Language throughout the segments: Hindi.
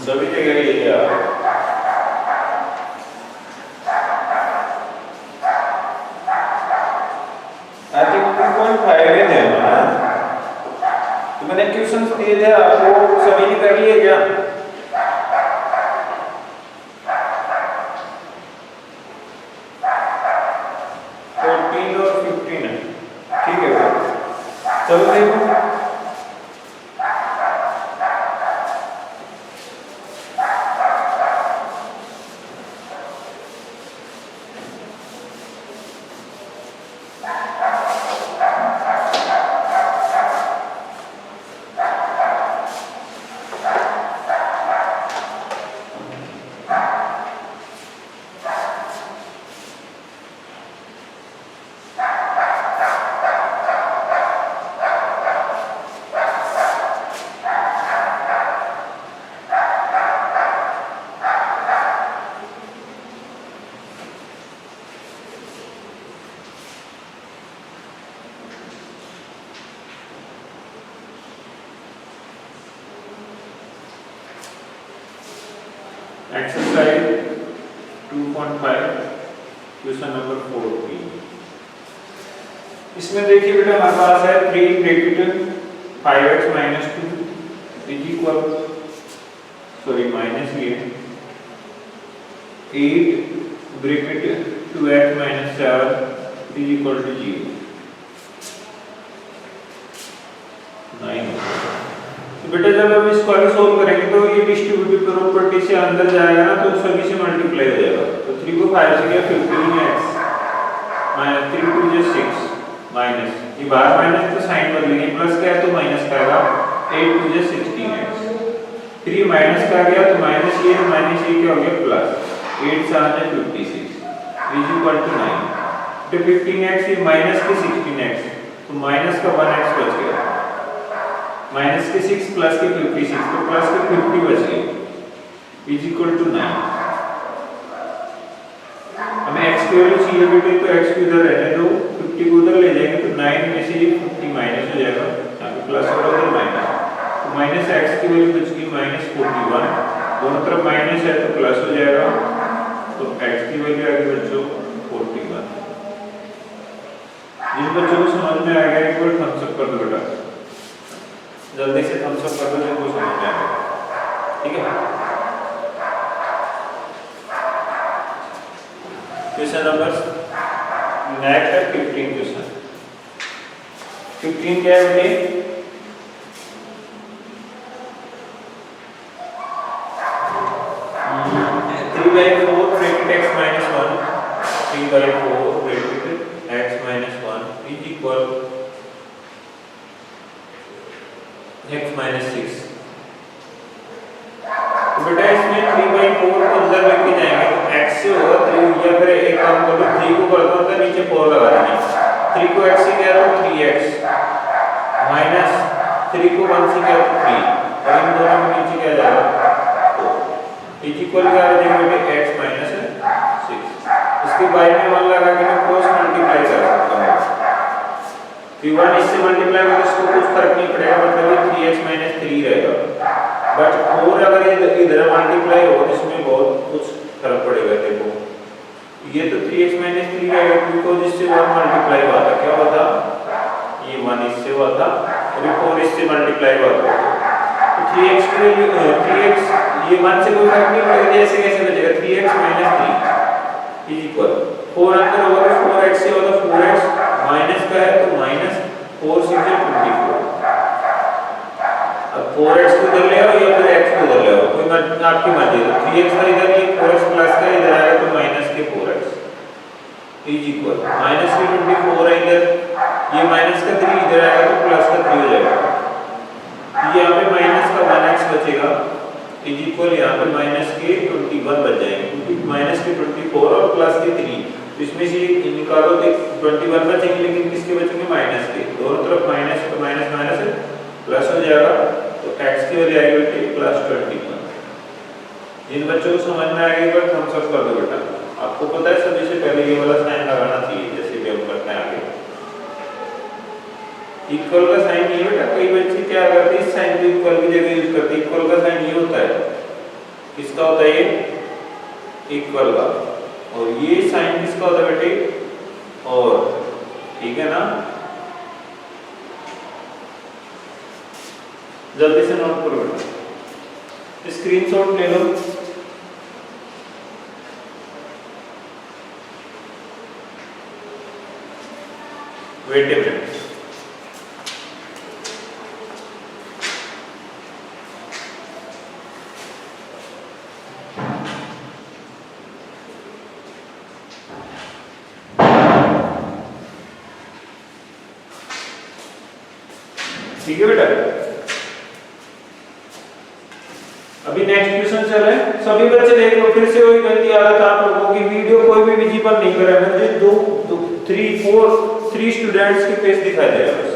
सभी जगह ये क्या आज 2.5 ही थे ना, तो मैंने क्वेश्चंस दिए थे आपको, सभी ने कर लिए क्या? चलो देखो एक्सरसाइज 2.5 क्वेश्चन नंबर 4 इसमें देखिए बेटा हमारे पास है 3 bracket 5x minus 2 is equal minus ये 8 bracket 2x minus 4 is equal to 0 9। तो बेटा जब हम इसको आगे सोल्व करेंगे तो ये डिस्ट्रीब्यूटिव प्रॉपर्टी से अंदर जाएगा ना, तो सभी से मल्टीप्लाई हो जाएगा। तो 3 को 5 से क्या 15x माइनस 3 2 जो 6 माइनस ये बाहर माइनस तो साइन बदलेंगे, प्लस क्या है तो माइनस का आएगा 8 2 जो 16x, फिर ये माइनस का आ गया तो माइनस ये क्या हो गया प्लस 8 7 है 56 इज इक्वल टू 9। तो 15x ये माइनस के 16x तो माइनस का 1x बच गया, माइनस के 6 प्लस के 56 तो प्लस के 50 बच गए इज इक्वल टू 9। हमें x की वैल्यू चाहिए बेटे, तो x को इधर रहने दो, 50 को उधर ले जाएंगे तो 9 में से ये 50 माइनस हो जाएगा, यहाँ पे प्लस और उधर माइनस, तो माइनस x की वैल्यू बच गई माइनस 41, दोनों तरफ माइनस है तो प्लस हो जाएगा, तो x की वैल्यू आ गई बच्चों 41। जिन बच्चों को समझ में आ गया एक बार थम्स अप कर दो बेटा, जल्दी से थम्स अप कर दो जिनको समझ में आ गया, ठीक है। क्वेश्चन नंबर नेक्स्ट है 15 क्वेश्चन। 15 क्या है बेटे? Three by four bracket x minus 1 3 by 4 bracket x minus 1 is equal x minus 6। तो बेटा इसमें 3 बाई 4 को अंदर लेके जाएंगे तो x से होगा 3, या फिर एक काम करो 3 को कर दो तो नीचे 4 लगा देंगे, 3 को x से किया तो 3x माइनस 3 को 1 से किया तो 3, और इन दोनों के नीचे क्या जाएगा इज इक्वल क्या आ जाएगा बेटे x माइनस 6। इसके बाई में 1 लगा के मैं क्रॉस मल्टीप्लाई कर सकता हूँ, फिर 1 इससे मल्टीप्लाई करें तो इसको कुछ फर्क नहीं पड़ेगा, मतलब ये 3x माइनस 3 रहेगा, बट 4 अगर इधर मल्टीप्लाई हो तो इसमें बहुत कुछ फर्क पड़ेगा। देखो ये तो 3x माइनस 3 रहेगा बिकॉज इससे 1 मल्टीप्लाई हुआ था, क्या हुआ था ये 1 इससे हुआ था और ये 4 इससे मल्टीप्लाई हुआ था, तो 3x की वैल्यू 3x ये 1 से कोई फर्क नहीं पड़ेगा, जैसे कैसे बचेगा 3x माइनस 3 इज इक्वल 4 अंदर होगा 4x से होगा 4x माइनस का है तो माइनस 4 से 24, अब 4x को इधर ले आओ या फिर x को इधर ले आओ, कोई आपकी मर्जी है, 3x का इधर ये 4x प्लस का इधर आएगा तो माइनस के 4x इज इक्वल माइनस के 24 है इधर, ये माइनस का 3 इधर आएगा तो प्लस का 3 हो जाएगा, ये यहाँ पे माइनस का 1x बचेगा इज इक्वल यहाँ पे माइनस के 21 बच जाएंगे, क्योंकि माइनस के 24 और प्लस के 3, तो इसमें से निकालो तो 21 बचेंगे, लेकिन किसके बचेंगे माइनस के, दोनों तरफ माइनस तो माइनस माइनस प्लस हो जाएगा, तो x की वैल्यू आएगी बेटे प्लस 21। जिन बच्चों को समझ में आएगा एक बार थम्स अप कर दो बेटा, आपको पता है सभी से पहले ये वाला साइन लगाना चाहिए जैसे भी हम करते हैं आगे। इक्वल का साइन ये बेटा कई बच्चे क्या करते हैं इस साइन को इक्वल की जगह यूज करते हैं, इक्वल का साइन ये होता है किसका होता है ये? इक्वल का। और ये साइन किसका होता है बेटे? और। ठीक है ना? जल्दी से नोट करो बेटा, स्क्रीनशॉट ले लो। Wait a minute. ठीक है बेटा, अभी नेक्स्ट क्वेश्चन चल रहा है। सभी बच्चे देख लो, फिर से वही गलती आदत आप लोगों की, वीडियो कोई भी विजिबल नहीं कर रहा है। मुझे 3 स्टूडेंट्स के फेस दिखाई दे रहा है बस।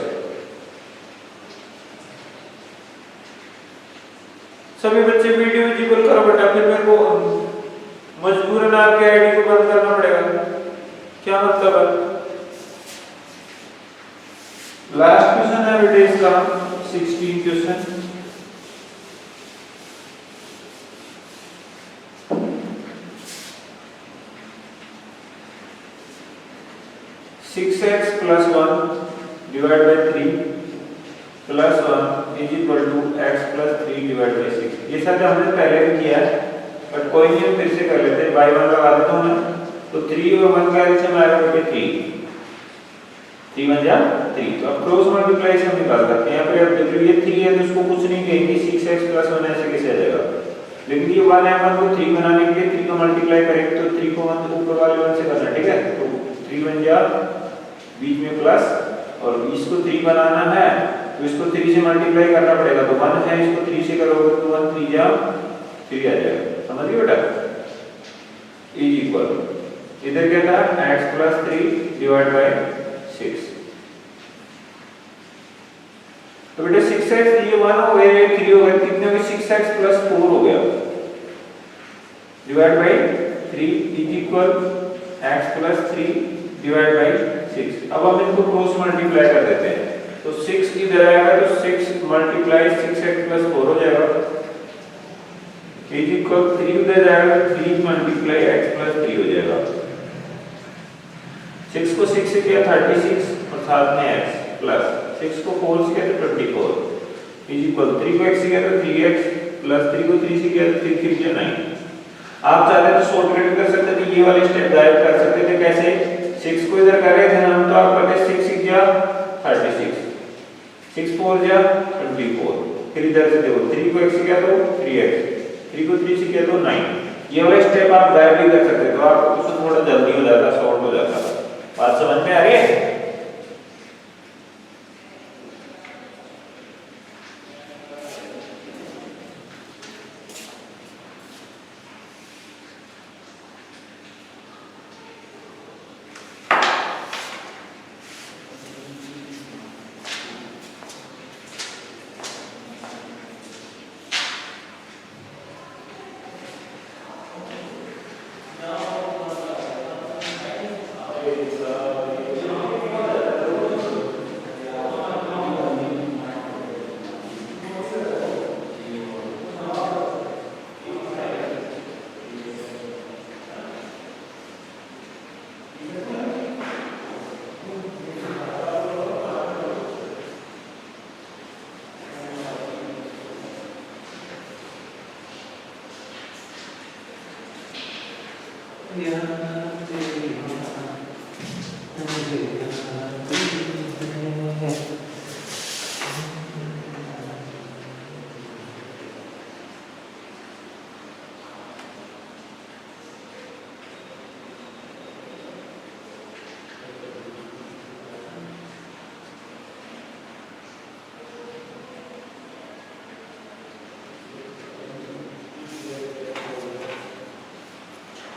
सभी बच्चे वीडियो विजिबल करो बेटा, फिर मेरे को मजबूरन आपके आईडी को बंद करना पड़ेगा। क्या मतलब है? लास्ट क्वेश्चन है बेटे इसका, 16 question. Six x plus 1 divide by 3 plus 1 is equal to x plus 3 divide by 6। ये सब हमने पहले भी किया है, बट कोई नहीं, फिर से कर लेते हैं। बाई 1 लगा देता हूँ मैं, तो 3 और 1 का एलसीएम आएगा बेटे 3। 3 1 जा 3। तो अब क्रॉस मल्टीप्लाई से हम निकाल सकते हैं। यहाँ पे अब देखिए ये 3 है तो इसको कुछ नहीं कहेंगे, 6x प्लस 1 ऐसे कैसे आ जाएगा। लेकिन ये 1 है, 1 को 3 बनाने के लिए 3 को मल्टीप्लाई करेंगे, तो 3 को 1 ऊपर वाले 1 से करना है। ठीक है, तो 3 1 जा बीच में प्लस, और इसको 3 बनाना है तो इसको 3 से मल्टीप्लाई करना पड़ेगा। तो 1 है, इसको 3 से करोगे तो 1 3 जा 3 आ जाएगा। समझ गए बेटा? इज इक्वल, इधर क्या था, x प्लस 3 डिवाइड बाई 6। तो बेटा 6x, ये 1 हो गया, ये 3 हो गया, कितने हो गए? 6x प्लस 4 हो गया divide by 3 is equal x plus 3 divide by 6। अब हम इनको क्रॉस मल्टीप्लाई कर देते हैं, तो 6 इधर आएगा तो 6 मल्टीप्लाई 6x प्लस 4 हो जाएगा, इज इक्वल 3 उधर जाएगा, 3 मल्टीप्लाई x प्लस 3 हो जाएगा। 6 को 6 से किया 36 और साथ में x प्लस 6 को 4 से किया तो 24 इज इक्वल 3 को x से किया तो 3x प्लस 3 को 3 से किया तो 3 3 9। आप चाहते तो शॉर्टकट कर सकते थे, ये वाले स्टेप गायब कर सकते थे। कैसे? 6 को इधर कर रहे थे हम, तो आप करते 6 6 जा 36, 6 4 जा 24। फिर इधर से देखो 3 को x से किया तो 3x, 3 को 3 से किया तो 9। ये वाला स्टेप आप गायब भी कर सकते, तो आपको उससे थोड़ा जल्दी हो जाता, शॉर्ट हो जाता। बात समझ में आ रही है?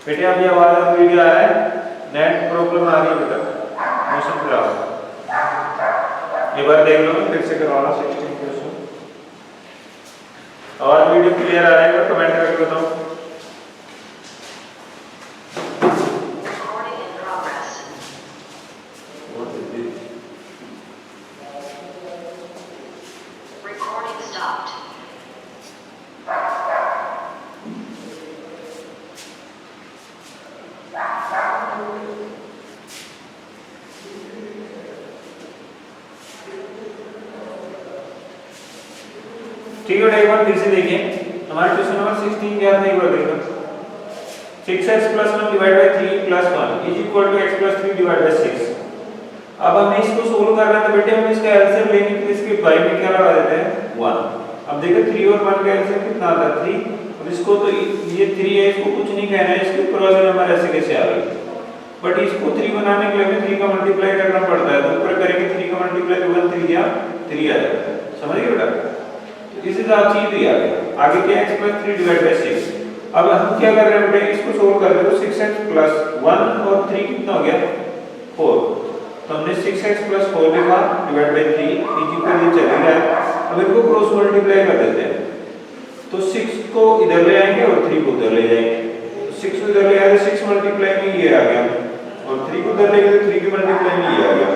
बेटे अभी आवाज और वीडियो आ रहा है? नेट प्रॉब्लम आ रही है बेटा, मोशन खराब। एक बार देख लो, फिर से करवाना 16 क्वेश्चन। आवाज वीडियो क्लियर आ रहा है? कमेंट करके बताओ। ठीक है, एक बार फिर से देखिए, हमारा क्वेश्चन नंबर 16 क्या था, एक बार देखो। 6x + 1 divide by 3 + 1 is equal to x + 3 divide by 6। अब हमें इसको सोल्व करना है तो बेटे हम इसका एलसीएम लेंगे तो इसके बाई में क्या लगा देते हैं 1। अब देखो 3 और 1 का एलसीएम कितना आता है 3। अब इसको तो ये 3 है, इसको कुछ नहीं कहना है, इसके ऊपर वाले नंबर ऐसे कैसे आ गए, बट इसको 3 बनाने के लिए हमें 3 का मल्टीप्लाई करना पड़ता है, तो ऊपर करेंगे 3 का मल्टीप्लाई तो 1 3 या 3 आ जाता है, समझ गए बेटा। तो इसी तरह चीज भी आ गई, आगे क्या x + 3 डिवाइड बाय 6। अब हम क्या कर रहे हैं बेटा, इसको सोल्व कर रहे हैं तो 6x + 1 और 3 कितना हो गया 4, तो हमने 6x + 4 लिखा डिवाइड बाय 3 इक्वल ये चले गया। अब इनको क्रॉस मल्टीप्लाई कर देते हैं, तो 6 को इधर ले आएंगे और 3 को उधर ले जाएंगे, तो 6 को इधर ले आए 6 मल्टीप्लाई में ये आ गया, और 3 को उधर ले गए तो 3 की मल्टीप्लाई में ये आ गया।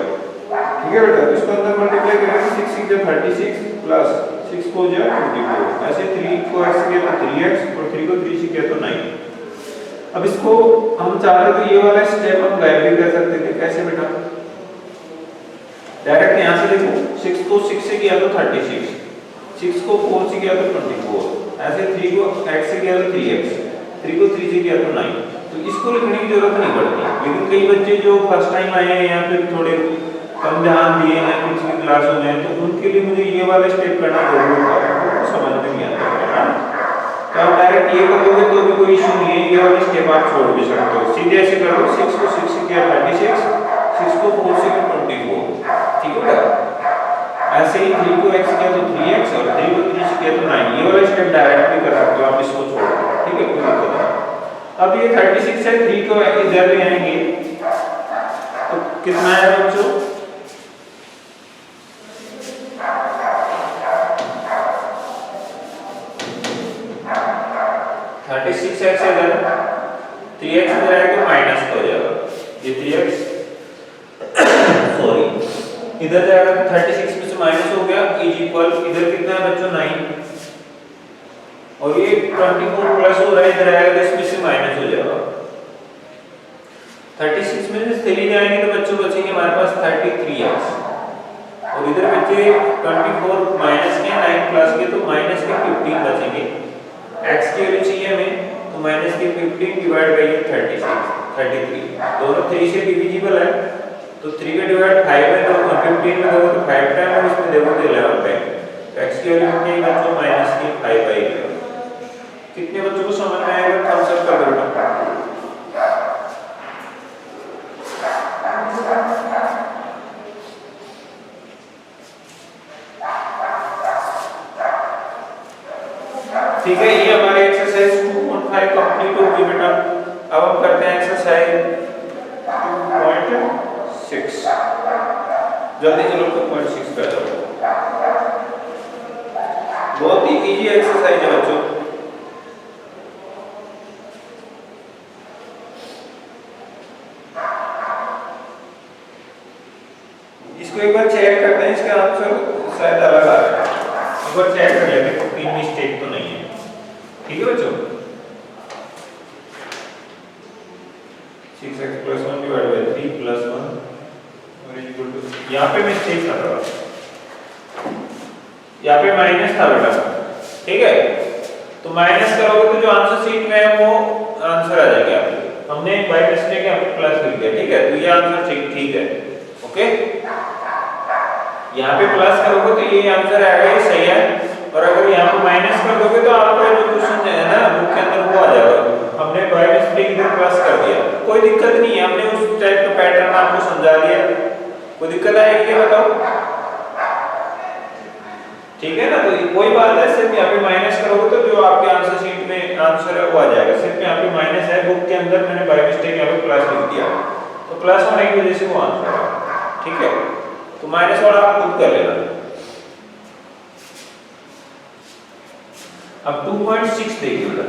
ठीक है बेटा, इसको अंदर मल्टीप्लाई करेंगे 6 6 = 36 प्लस 6 को जो 24, ऐसे 3 को x किया तो 3x और 3 को 3 से किया तो 9। अब इसको हम चाहते तो ये वाला स्टेप हम गायब भी कर सकते थे, कैसे बेटा, डायरेक्ट यहां से देखो 6 को 6 से किया तो 36, 6 को 4 से किया तो 24, ऐसे 3 को x से किया तो 3x, 3 को 3 से किया तो 9। तो इसको लिखने की जरूरत नहीं पड़ती, लेकिन कई बच्चे जो फर्स्ट टाइम आए हैं या फिर थोड़े कम ध्यान दिए हैं पिछली क्लासों में, तो उनके लिए मुझे ये वाला स्टेप करना जरूरी था, उनको समझ में नहीं आता है। तो आप डायरेक्ट ये कर दोगे तो भी कोई इशू नहीं है, ये वाला स्टेप आप छोड़ भी सकते हो, सीधे ऐसे कर दो 6 को 6 से किया 36, 6 को 4 से किया 24, ठीक है। ऐसे ही 3 को x किया तो 3x और 3 को 3 से किया तो 9, ये वाला स्टेप डायरेक्ट भी कर सकते हो आप, इसको छोड़ दो, ठीक है, कोई दिक्कत नहीं। अब ये 36 है, 3 को इधर ले आएंगे तो कितना है बच्चों, 36x इधर 3x इधर आएगा तो माइनस हो जाएगा, ये 3x सॉरी इधर जाएगा तो 36 में से माइनस हो गया, इज इक्वल इधर कितना है बच्चों 9, और ये 24 प्लस हो रहा है इधर आएगा तो इसमें से माइनस हो जाएगा। 36 में से 3 जाएंगे तो बच्चों बचेंगे हमारे पास 33x, और इधर बचे 24 माइनस के 9 प्लस के तो माइनस के 15 बचेंगे, x की वैल्यू चाहिए हमें तो माइनस के 15 डिवाइड बाय 33, दोनों 3 से डिविजिबल है, तो 3 का डिवाइड 5 है तो 15 में दोगे तो 5 टाइम और इसमें देखो तो 11 टाइम, तो x की वैल्यू कितनी है बच्चों माइनस की 5/11। कितने बच्चों को समझ में आएगा, थम्स अप कर दो बेटा। ठीक है, ये हमारी एक्सरसाइज 2.5 कंप्लीट हो गई बेटा। अब हम करते हैं एक्सरसाइज 2.6, जल्दी चलो 2.6 पे जाओ, बहुत ही इजी एक्सरसाइज है बच्चों। इसको एक बार चेक करते हैं, इसका आंसर शायद अलग आ रहा है, एक बार चेक कर लेते हैं कोई मिस्टेक तो नहीं है, ठीक है बच्चों। 6x + 1 डिवाइड बाय 3 + 1 और इक्वल टू, यहाँ पे मिस्टेक था थोड़ा, यहाँ पे माइनस था बेटा, ठीक है, तो माइनस करोगे तो जो आंसर शीट में है वो आंसर आ जाएगा आपके, हमने बाय मिस्टेक यहाँ पे प्लस लिख दिया, ठीक है, तो ये आंसर ठीक है, ओके। यहाँ पे प्लस करोगे तो ये आंसर आएगा, ये सही है, और अगर यहाँ पे माइनस कर दोगे तो आपका जो क्वेश्चन है ना बुक के अंदर वो आ जाएगा। हमने बाय मिस्टेक इधर प्लस कर दिया, कोई दिक्कत नहीं है, हमने उस टाइप का पैटर्न आपको समझा दिया, कोई दिक्कत आएगी क्या बताओ, ठीक है ना। तो कोई बात है, सिर्फ यहाँ पे माइनस करोगे तो जो आपके आंसर शीट में आंसर है वो आ जाएगा, सिर्फ यहाँ पे माइनस है, बुक के अंदर मैंने बाय मिस्टेक यहाँ पे प्लस लिख दिया, तो प्लस होने की वजह से वो आंसर है, ठीक है, तो माइनस वाला आप खुद कर लेना। अब 2.6 देखिए बेटा,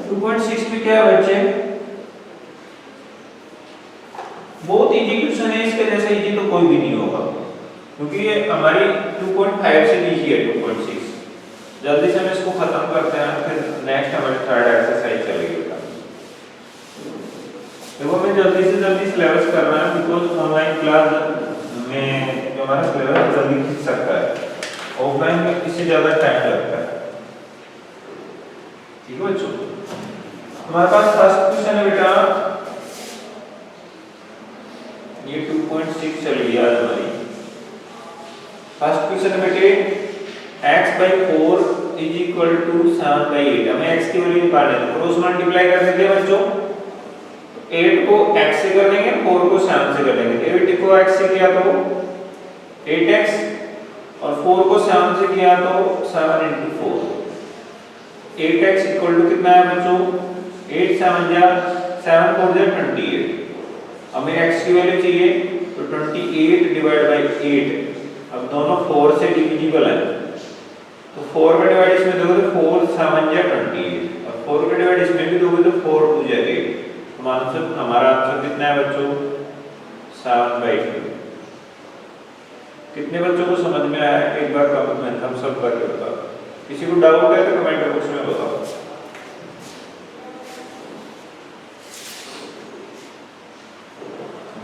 2.6 में क्या है बच्चे, बहुत इजी क्वेश्चन है, इसके जैसे इजी तो कोई भी नहीं होगा, क्योंकि ये हमारी 2.5 से नीचे है 2.6। जल्दी से हम इसको खत्म करते हैं, फिर नेक्स्ट हमारी थर्ड एक्सरसाइज चलेगी बेटा। देखो मैं जल्दी से जल्दी सिलेबस कर रहा हूं बिकॉज़ ऑनलाइन क्लास में जो हमारा सिलेबस जल्दी खींच सकता है, ऑफलाइन में इससे ज़्यादा टाइम लगता है। ठीक है बच्चों, हमारे पास फर्स्ट क्वेश्चन है बेटा, ये 2.6 चल गया आज हमारी। फर्स्ट क्वेश्चन है बेटे, x/4 = 7/8। हमें x की वैल्यू निकालनी है, क्रॉस मल्टीप्लाई कर देते हैं बच्चों। 8 को x से कर देंगे, 4 को 7 से कर देंगे। 8 को x से किया तो 8x और 4 को 7 से किया तो 7 × 4। 8x = कितना है बच्चों? 8 7 जा 7 4 जा 28। हमें x की वैल्यू चाहिए तो 28/8। अब दोनों 4 से डिविजिबल है, तो 4 का डिवाइड इसमें दोगे तो 4 7 जा 28 और 4 का डिवाइड इसमें भी दोगे तो 4 2 जा 8। हमारा आंसर कितना है बच्चों? 7/2। कितने बच्चों को समझ में आया? एक बार कमेंट में थम्स अप करके बताओ। किसी को डाउट है तो कमेंट बॉक्स में बताओ।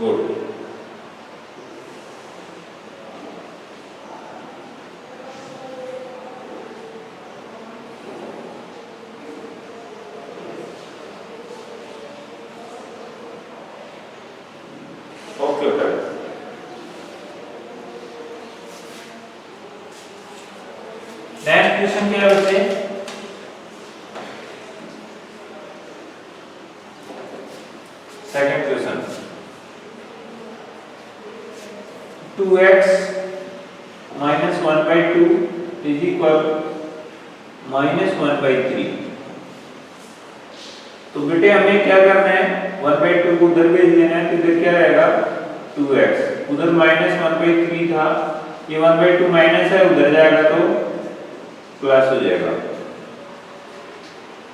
गुड। ओके बेटा, नेक्स्ट क्वेश्चन क्या है बच्चे? Second question, 2x - 1/2 = -1/3। तो बेटे हमें क्या करना है? 1/2 को उधर भेज देना है, तो इधर क्या रहेगा? 2x। उधर -1/3 था, ये 1/2 माइनस है, उधर जाएगा तो प्लस हो जाएगा।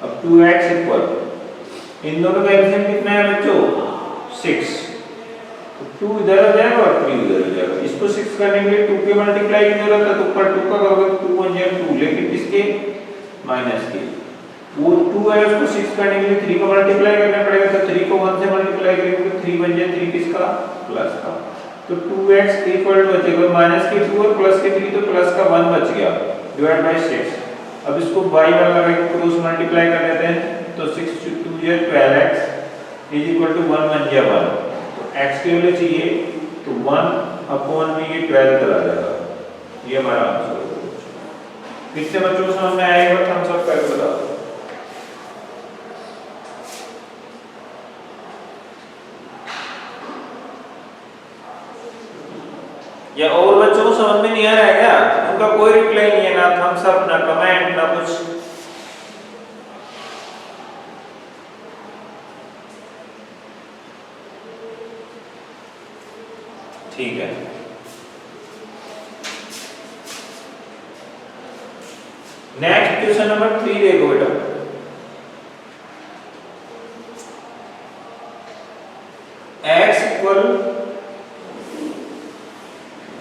अब 2x = इन दोनों का एलसीएम कितना है बच्चों? 6। तो 2 इधर आ जाएगा और 3 उधर हो जाएगा। इसको 6 करने के लिए 2 के मल्टीप्लाई की जरूरत है, तो ऊपर 2 का करोगे तो 2 1 2, लेकिन किसके? माइनस के। वो 2 है, उसको 6 करने के लिए 3 का मल्टीप्लाई करना पड़ेगा, तो 3 को 1 से मल्टीप्लाई करेंगे तो 3 बन जाए 3 किसका? प्लस का। तो 2x = बचेगा माइनस के 2 और प्लस के 3, तो प्लस का 1 बच गया डिवाइड बाय 6। अब इसको बाई वाला लगा के क्रॉस मल्टीप्लाई कर देते हैं, तो 6 × 2 = 12x = 1 बन गया 1। तो x की वैल्यू चाहिए तो 1/, में ये 12 चला जाएगा। ये हमारा आंसर है। कितने बच्चों को समझ में आएगा? थम्स अप करके बताओ। या और बच्चों को समझ में नहीं आ रहा है क्या? उनका कोई रिप्लाई नहीं है, ना थम्स अप, ना कमेंट, ना कुछ। ठीक है, नेक्स्ट क्वेश्चन नंबर 3 देखो बेटा। x =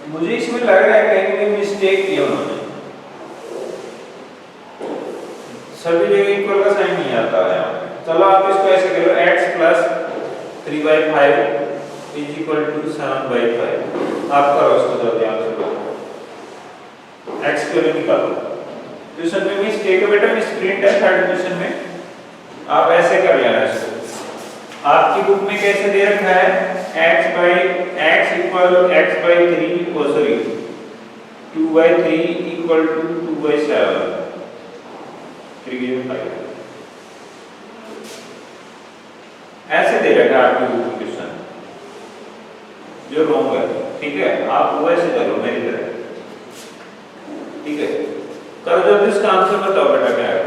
मुझे इसमें लग रहा है कहीं भी मिस्टेक किया उन्होंने, सभी जगह इक्वल का साइन नहीं आता है। चलो आप इसको ऐसे करो, x + 3/5 = 7/5। आप करो इसको जरा ध्यान से करो, x की वैल्यू निकालो। क्वेश्चन में मिस्टेक है बेटा, मिसप्रिंट है थर्ड क्वेश्चन में। आप ऐसे कर लेना इसको। आपकी बुक में कैसे दे रखा है? x = 2/3 = 2/7 ऐसे दे रखा है आपकी बुक में क्वेश्चन, जो रॉन्ग है। ठीक है, आप वैसे करो मेरी तरह। ठीक है, करो जल्दी इसका आंसर बताओ बेटा क्या है।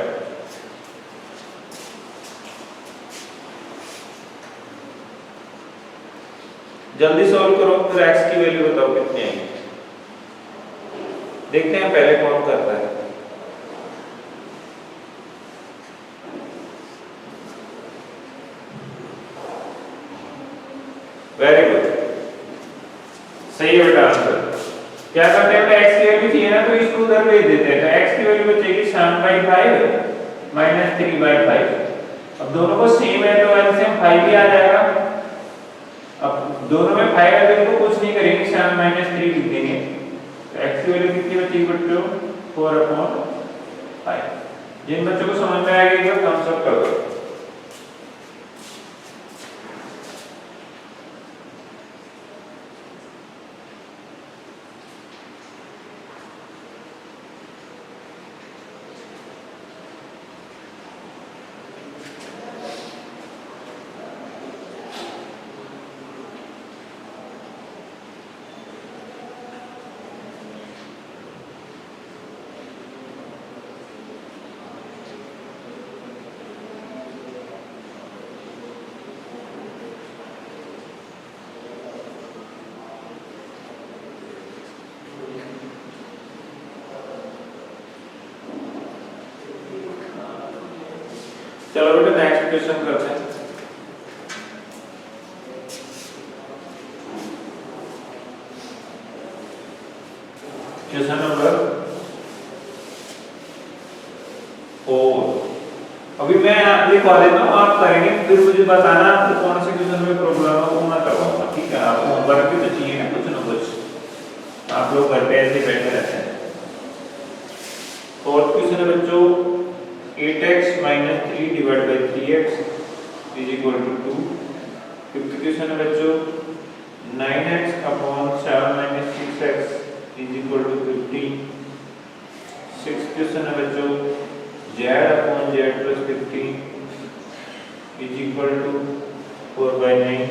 जल्दी सॉल्व करो, फिर x की वैल्यू बताओ कितनी आएगी। देखते हैं पहले कौन करता है। वेरी गुड, सही है बेटा आंसर। क्या करते हैं, x की वैल्यू चाहिए ना, तो इसको उधर भेज देते हैं। तो x की वैल्यू बचेगी 7/5 - 3/5। अब दोनों को सेम है तो एलसीएम 5 ही आ जाएगा। अब दोनों में 5 है तो इनको कुछ नहीं करेंगे, 7 माइनस 3 लिख देंगे। तो x की वैल्यू कितनी बची बच्चों? 4/5। जिन बच्चों को समझ में आएगा एक बार थम्स अप कर दो। चलो बेटा नेक्स्ट क्वेश्चन करते हैं। Question number 4। अभी मैं लिखवा देता हूँ, आप करेंगे फिर मुझे बताना आपको कौन से क्वेश्चन में प्रॉब्लम है वो मैं करवाऊंगा, ठीक है? आपको होमवर्क भी तो चाहिए ना कुछ ना कुछ, आप लोग घर पे ऐसे बैठे रहते हैं। फोर्थ क्वेश्चन है बच्चों 8x minus 3 divided by 3x is equal to 2। Fifth question है बच्चों 9x upon 7 minus 6x is equal to 15। Sixth question है बच्चों z upon z plus 15 is equal to 4/9।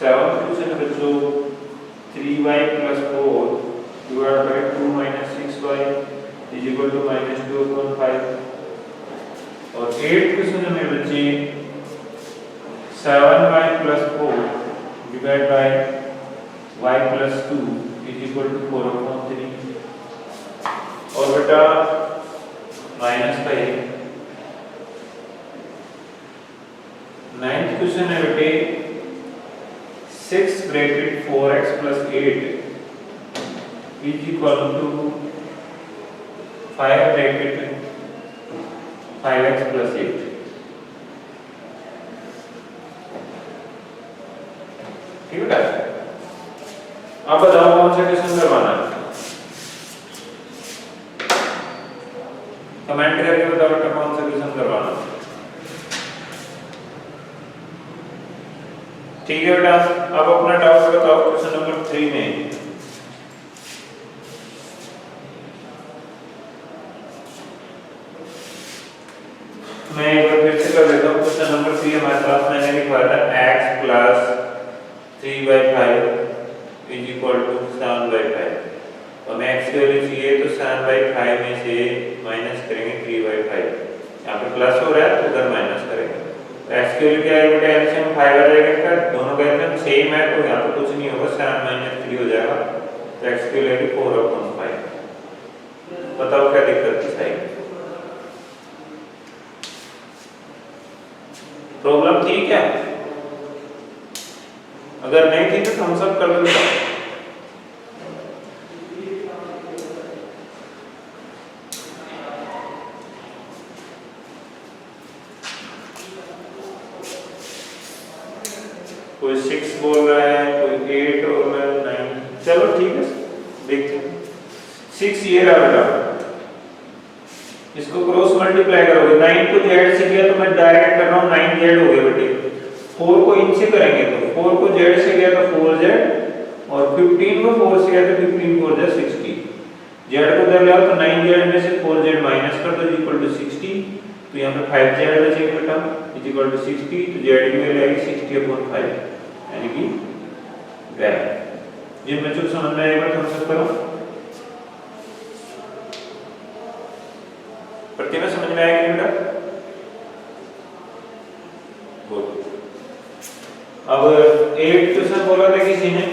Seventh question है बच्चों 3y plus 4 divided by 2 minus 6y is equal to -2/5। और 8th क्वेश्चन में बच्चे 7y plus 4 divided by y plus 2 is equal to 4/3। और बेटा माइनस का ये 9th क्वेश्चन है बेटे 6 bracket 4x plus 8 is equal to 5 bracket 5x plus 8। ठीक है? अब बताओ कौन सा क्वेश्चन करवाना है? कमेंट करके बताओ बेटा कौन सा क्वेश्चन करवाना है। ठीक है बेटा, अब अपना डाउट बताओ क्वेश्चन नंबर 3 में। मैं एक बार फिर से कर देता हूँ। क्वेश्चन नंबर 3 हमारे पास मैंने लिखवाया था x plus 3/5 is equal to 7/5। तो हमें x की वैल्यू चाहिए तो 7/5 में से माइनस करेंगे 3/5। यहाँ पे प्लस हो रहा है तो उधर माइनस करेंगे। तो x की वैल्यू क्या है बेटा? एलसीएम 5 आ जाएगा इसका, दोनों का एलसीएम सेम है तो यहाँ पे कुछ नहीं होगा, 7 - 3 हो जाएगा। तो x की वैल्यू 4/5। बताओ क्या दिक्कत थी साइड? प्रॉब्लम थी क्या? अगर नहीं थी तो थम्स अप कर दो। कोई 6 बोल रहा है, कोई 8 बोल रहा है, 9। चलो ठीक है, देखते हैं। 6 ये रहा बेटा, इसको क्रॉस मल्टीप्लाई करोगे। 9 को z से किया तो मैं डायरेक्ट कर रहा हूँ 9z हो गए बेटे। 4 को इनसे करेंगे तो 4 को z से किया तो 4z, और 15 को 4 से किया तो 15 4 जा 60। z को उधर ले आओ तो 9z में से 4z माइनस कर दो इक्वल टू 60। तो यहाँ पे 5z बचेगा बेटा इज इक्वल टू 60। तो z की वैल्यू आएगी 60/5 यानी कि वैल्यू। जिन बच्चों को समझ में आएगा थम्स अप करो। प्रतिमा समझ में आएगी बेटा? गुड। अब 8 क्वेश्चन बोला था किसी ने,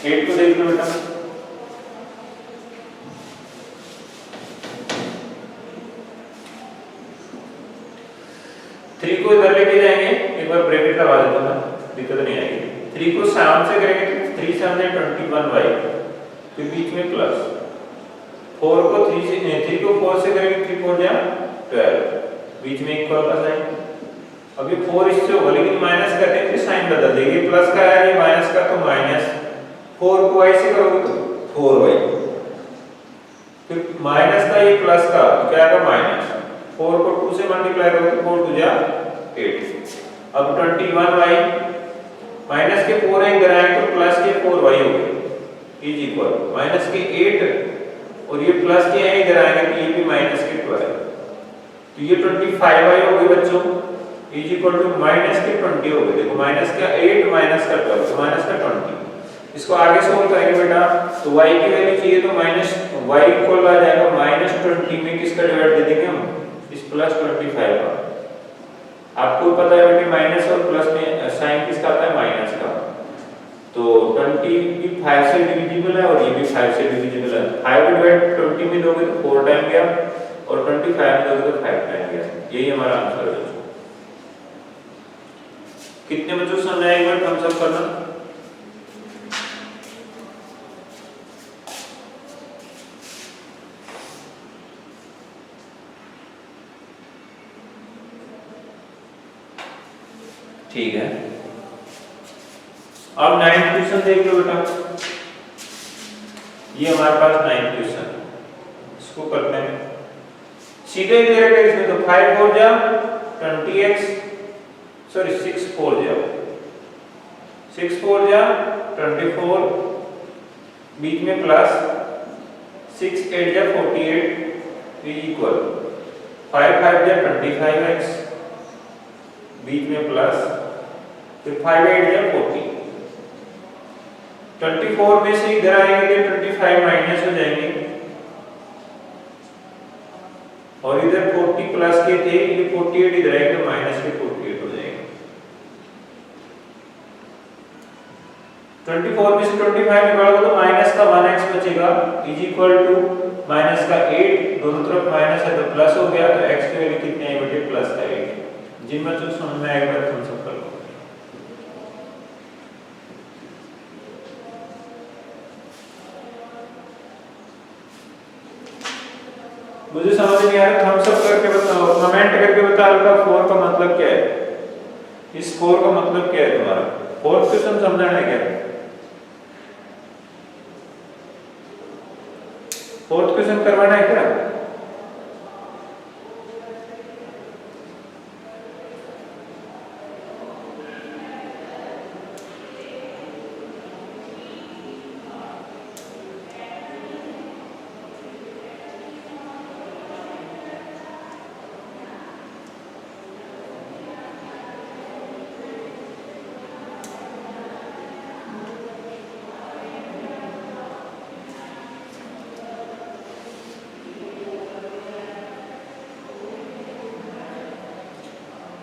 8 को देख लो बेटा। थ्री को इधर लेके जाएंगे, एक बार ब्रैकेट लगा देता हूं, दिक्कत नहीं आएगी। 3 को 7 से करेंगे तो 3 7 21y, फिर बीच में प्लस। 4 को 3 से 4 से करेंगे 3 4 जा 12, बीच में इक्वल का साइन। अब ये 4 इससे होगा, लेकिन माइनस करते हैं तो साइन बदल देंगे, प्लस का है ये माइनस का, तो माइनस 4 को y से करोगे तो 4y, फिर माइनस का ये प्लस का तो क्या आएगा माइनस, 4 को 2 से मल्टीप्लाई करोगे तो 4 2 जा 8। अब 21y माइनस के 4 इधर आए तो प्लस के 4y हो गए इज इक्वल माइनस के 8 और ये प्लस के हैं इधर आएंगे तो ये भी माइनस के 12, तो ये 25y हो गए बच्चों इज इक्वल टू माइनस के 20 हो गए। देखो माइनस का 8 माइनस का 12 तो माइनस का 20। इसको आगे सोल्व करेंगे बेटा, तो y की वैल्यू चाहिए तो माइनस y इक्वल आ जाएगा माइनस 20 में किसका डिवाइड दे देंगे हम, इस प्लस 25 का। आपको पता है बेटे माइनस और प्लस में साइन किसका आता है, माइनस का, तो 20 भी 5 से डिविजिबल है और ये भी 5 से डिविजिबल है। 5 डिवाइड 20 में दोगे तो 4 टाइम गया और 25 में दोगे तो 5 टाइम गया, यही हमारा आंसर है। कितने बच्चों समझ आया, एक बार थम्स अप करना। ठीक है, अब 9th क्वेश्चन देख लो बेटा, ये हमारे पास 9th क्वेश्चन, इसको करते हैं सीधे डायरेक्ट इसमें, तो 5 4 जा 20x, सॉरी 6 4 जा 24, बीच में प्लस 6 8 जा 48 इज इक्वल 5 5 जा 25x, बीच में प्लस, फिर 5 8 जा 40, 24 में से इधर आएंगे तो 25 माइनस हो जाएंगे और इधर 40 प्लस के थे, ये 48 इधर आएंगे तो माइनस के 48 हो जाएंगे। 24 में से 25 निकालोगे तो माइनस का 1x बचेगा इज इक्वल टू माइनस का 8, दोनों तरफ माइनस है तो प्लस हो गया, तो x की वैल्यू कितनी आई बेटे, प्लस का 8। जिन बच्चों को समझ में आएगा तुम सब कर लो। मुझे समझ नहीं आ रहा, थम्स अप करके बताओ, कमेंट करके बताओ अल्फा 4 का मतलब क्या है, इस 4 का मतलब क्या है तुम्हारा, 4th क्वेश्चन समझना है क्या, 4th क्वेश्चन करवाना है क्या?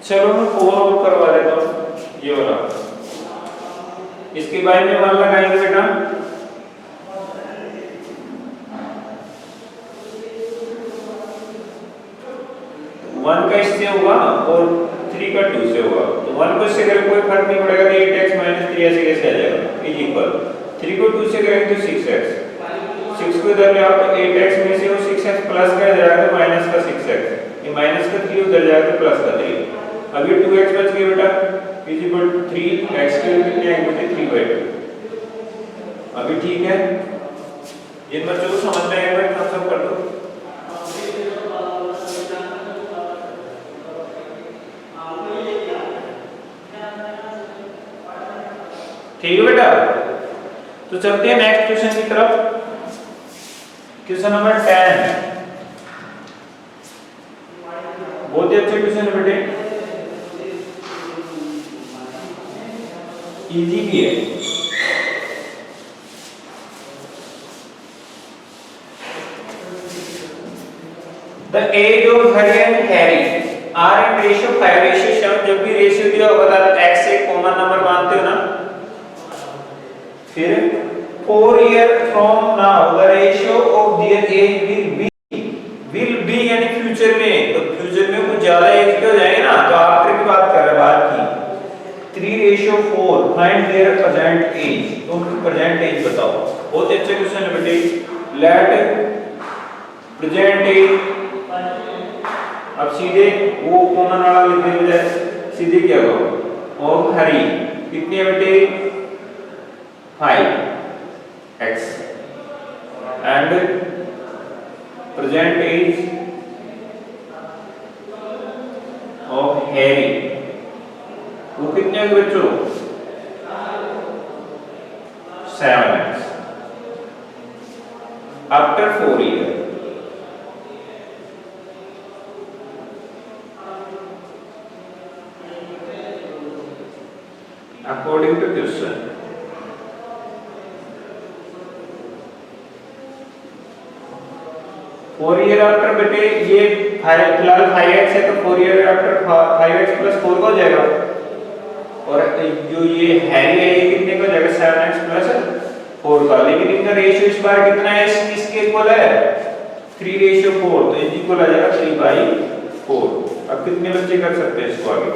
चलो मैं 4 और करवा देता हूं, ये वाला, इसके बाद में 1 लगाएंगे बेटा, 1 का इससे होगा और 3 का 2 से होगा, तो 1 को इससे करें कोई फर्क नहीं पड़ेगा, तो 8x - 3 ऐसे कैसे आ जाएगा इज इक्वल, 3 को 2 से करेंगे तो 6x, 6 को इधर ले आओ तो 8x में से वो 6x प्लस का इधर आएगा तो माइनस का 6x, ये माइनस का 3 उधर जाएगा तो प्लस का 3, अब ये 2x बच गया बेटा इज इक्वल टू 3x की वैल्यू कितनी आएगी बेटे 3/2। अभी ठीक है, जिन बच्चों को समझ में आएगा थम्स अप कर दो। ठीक है बेटा, तो चलते हैं नेक्स्ट क्वेश्चन की तरफ, क्वेश्चन नंबर 10, बहुत ही अच्छे क्वेश्चन है बेटे, इजी भी है। The age of Harry and Harry are in ratio 5:7, जब भी रेशियो दिया होगा तो x से कॉमन नंबर मानते हो ना, फिर 4 year from now the ratio of their age will be यानी फ्यूचर में, तो फ्यूचर में कुछ ज्यादा एज के हो जाएंगे ना, तो आफ्टर की बात कर रहे हैं बाद की, 3:4 फाइंड देयर प्रेजेंट एज, तो उनकी प्रेजेंट एज बताओ। बहुत अच्छे क्वेश्चन है बेटे, लेट प्रेजेंट एज, अब सीधे वो कॉमन वाला लिख देंगे सीधे क्या करो ऑफ हरी कितनी है बेटे 5x and present age of Harry वो कितने होंगे बच्चों 7x after 4 year according to question four year after बेटे ये फिलहाल 5x है तो 4 ईयर आफ्टर 5x प्लस 4 का हो जाएगा और जो ये हैरी है ये कितने का हो जाएगा 7x प्लस 4 का लेकिन इनका रेशियो इस बार कितना है किसके इक्वल है 3:4 तो इज इक्वल आ जाएगा 3/4 अब कितने बच्चे कर सकते हैं इसको आगे